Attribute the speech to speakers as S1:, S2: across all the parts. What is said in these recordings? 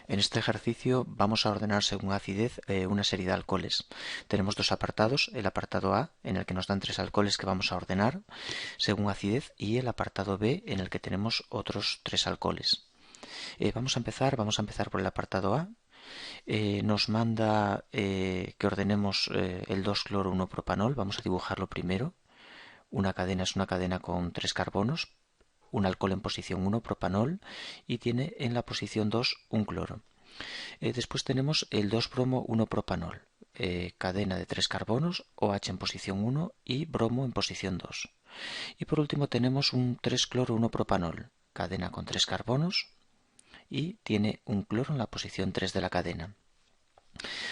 S1: En este ejercicio vamos a ordenar según acidez una serie de alcoholes. Tenemos dos apartados, el apartado A, en el que nos dan tres alcoholes que vamos a ordenar según acidez, y el apartado B, en el que tenemos otros tres alcoholes. Vamos a empezar por el apartado A. Nos manda que ordenemos el 2-cloro-1-propanol. Vamos a dibujarlo primero. Una cadena es una cadena con tres carbonos, un alcohol en posición 1, propanol, y tiene en la posición 2 un cloro. Después tenemos el 2-bromo-1-propanol, cadena de tres carbonos, OH en posición 1 y bromo en posición 2. Y por último tenemos un 3-cloro-1-propanol, cadena con tres carbonos y tiene un cloro en la posición 3 de la cadena.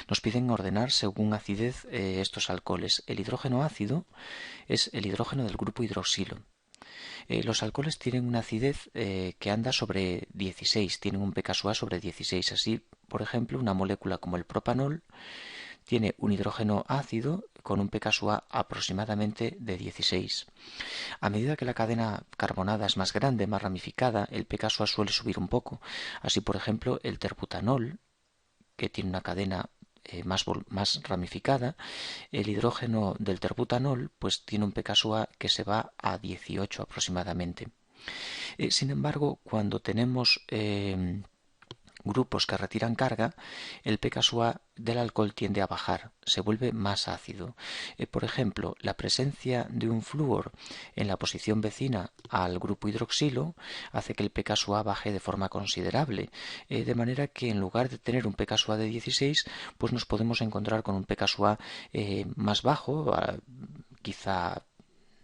S1: Nos piden ordenar según acidez estos alcoholes. El hidrógeno ácido es el hidrógeno del grupo hidroxilo. Los alcoholes tienen una acidez que anda sobre 16, tienen un pKa sobre 16. Así, por ejemplo, una molécula como el propanol tiene un hidrógeno ácido con un pKa aproximadamente de 16. A medida que la cadena carbonada es más grande, más ramificada, el pKa suele subir un poco. Así, por ejemplo, el terbutanol, que tiene una cadena más ramificada, el hidrógeno del terbutanol pues tiene un pKa que se va a 18 aproximadamente. Sin embargo, cuando tenemos grupos que retiran carga, el pKa del alcohol tiende a bajar, se vuelve más ácido. Por ejemplo, la presencia de un flúor en la posición vecina al grupo hidroxilo hace que el pKa baje de forma considerable, de manera que en lugar de tener un pKa de 16, pues nos podemos encontrar con un pKa más bajo, quizá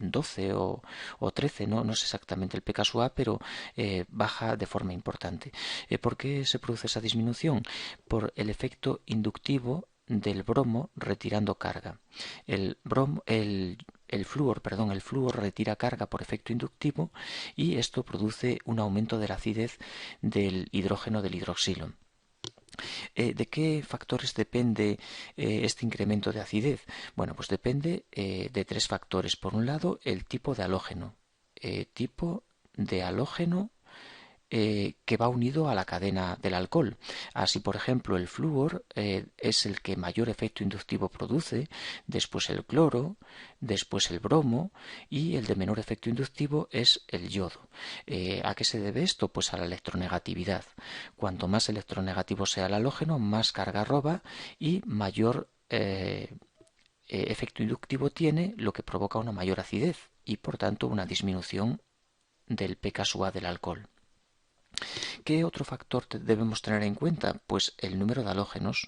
S1: 12 o 13, no es exactamente el pKa, pero baja de forma importante. ¿Por qué se produce esa disminución? Por el efecto inductivo del bromo retirando carga. El flúor retira carga por efecto inductivo y esto produce un aumento de la acidez del hidrógeno del hidroxilo. ¿De qué factores depende este incremento de acidez? Bueno, pues depende de tres factores. Por un lado, el tipo de halógeno. Tipo de halógeno que va unido a la cadena del alcohol. Así, por ejemplo, el flúor es el que mayor efecto inductivo produce, después el cloro, después el bromo y el de menor efecto inductivo es el yodo. ¿A qué se debe esto? Pues a la electronegatividad. Cuanto más electronegativo sea el halógeno, más carga roba y mayor efecto inductivo tiene, lo que provoca una mayor acidez y, por tanto, una disminución del pKa del alcohol. ¿Qué otro factor debemos tener en cuenta? Pues el número de halógenos.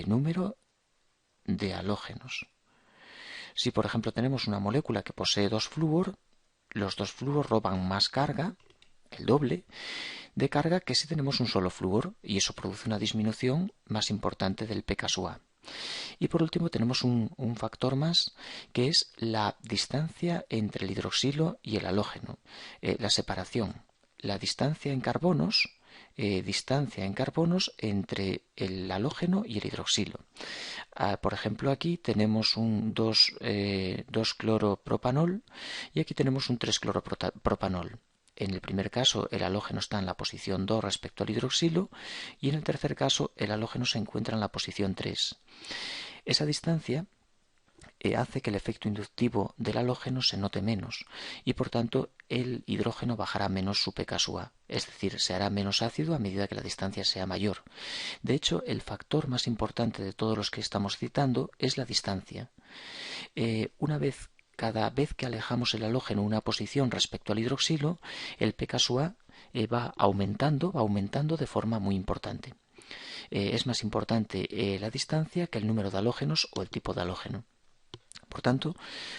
S1: Número de halógenos. Si, por ejemplo, tenemos una molécula que posee dos flúor, los dos flúor roban más carga, el doble de carga, que si tenemos un solo flúor, y eso produce una disminución más importante del pKa. Y por último tenemos un factor más, que es la distancia entre el hidroxilo y el halógeno, la separación. La distancia en carbonos entre el halógeno y el hidroxilo. Por ejemplo, aquí tenemos un 2-cloropropanol y aquí tenemos un 3-cloropropanol. En el primer caso, el halógeno está en la posición 2 respecto al hidroxilo y en el tercer caso, el halógeno se encuentra en la posición 3. Esa distancia hace que el efecto inductivo del halógeno se note menos y por tanto el hidrógeno bajará menos su pKa, es decir, se hará menos ácido a medida que la distancia sea mayor. De hecho, el factor más importante de todos los que estamos citando es la distancia. Cada vez que alejamos el halógeno una posición respecto al hidroxilo, el pKa va aumentando de forma muy importante. Es más importante la distancia que el número de halógenos o el tipo de halógeno. Por tanto,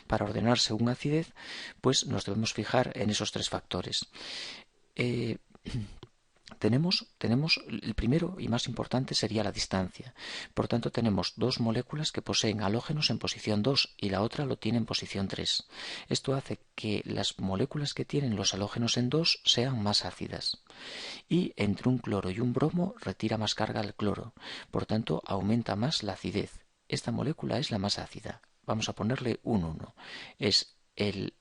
S1: para ordenar según acidez, pues nos debemos fijar en esos tres factores. Tenemos el primero y más importante sería la distancia. Por tanto, tenemos dos moléculas que poseen halógenos en posición 2 y la otra lo tiene en posición 3. Esto hace que las moléculas que tienen los halógenos en 2 sean más ácidas. Y entre un cloro y un bromo retira más carga al cloro. Por tanto, aumenta más la acidez. Esta molécula es la más ácida. Vamos a ponerle un 1. Es el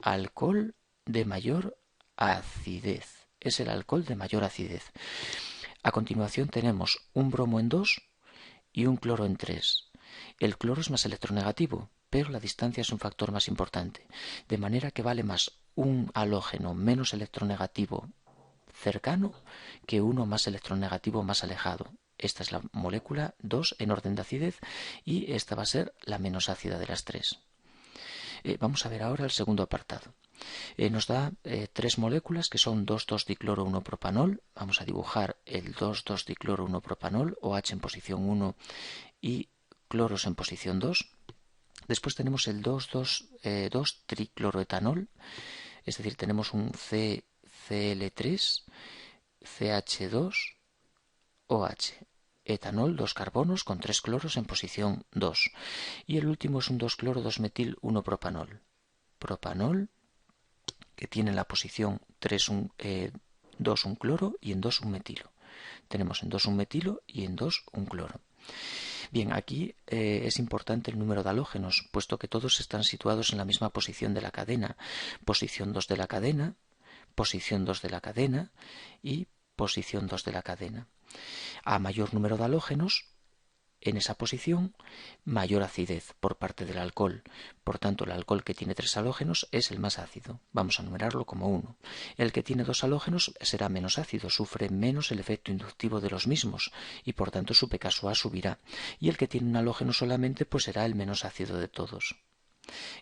S1: alcohol de mayor acidez. Es el alcohol de mayor acidez. A continuación tenemos un bromo en 2 y un cloro en 3. El cloro es más electronegativo, pero la distancia es un factor más importante, de manera que vale más un halógeno menos electronegativo cercano que uno más electronegativo más alejado. Esta es la molécula 2 en orden de acidez y esta va a ser la menos ácida de las tres. Vamos a ver ahora el segundo apartado. Nos da tres moléculas que son 2,2-dicloro 1-propanol. Vamos a dibujar el 2,2-dicloro 1-propanol, OH en posición 1 y cloros en posición 2. Después tenemos el 2,2-tricloroetanol, es decir, tenemos un CCl3, CH2, OH. Etanol, 2 carbonos con 3 cloros en posición 2. Y el último es un 2-cloro-2-metil 1-propanol. Propanol, que tiene en la posición 2 un cloro y en 2 un metilo. Tenemos en 2 un metilo y en 2 un cloro. Bien, aquí es importante el número de halógenos, puesto que todos están situados en la misma posición de la cadena. Posición 2 de la cadena, posición 2 de la cadena y posición 2 de la cadena. A mayor número de halógenos, en esa posición, mayor acidez por parte del alcohol. Por tanto, el alcohol que tiene 3 halógenos es el más ácido. Vamos a numerarlo como 1. El que tiene 2 halógenos será menos ácido, sufre menos el efecto inductivo de los mismos y por tanto su pKa subirá. Y el que tiene un halógeno solamente pues será el menos ácido de todos.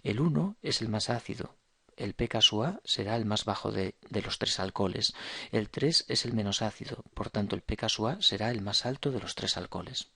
S1: El 1 es el más ácido. El pKa será el más bajo de los 3 alcoholes. El 3 es el menos ácido, por tanto el pKa será el más alto de los 3 alcoholes.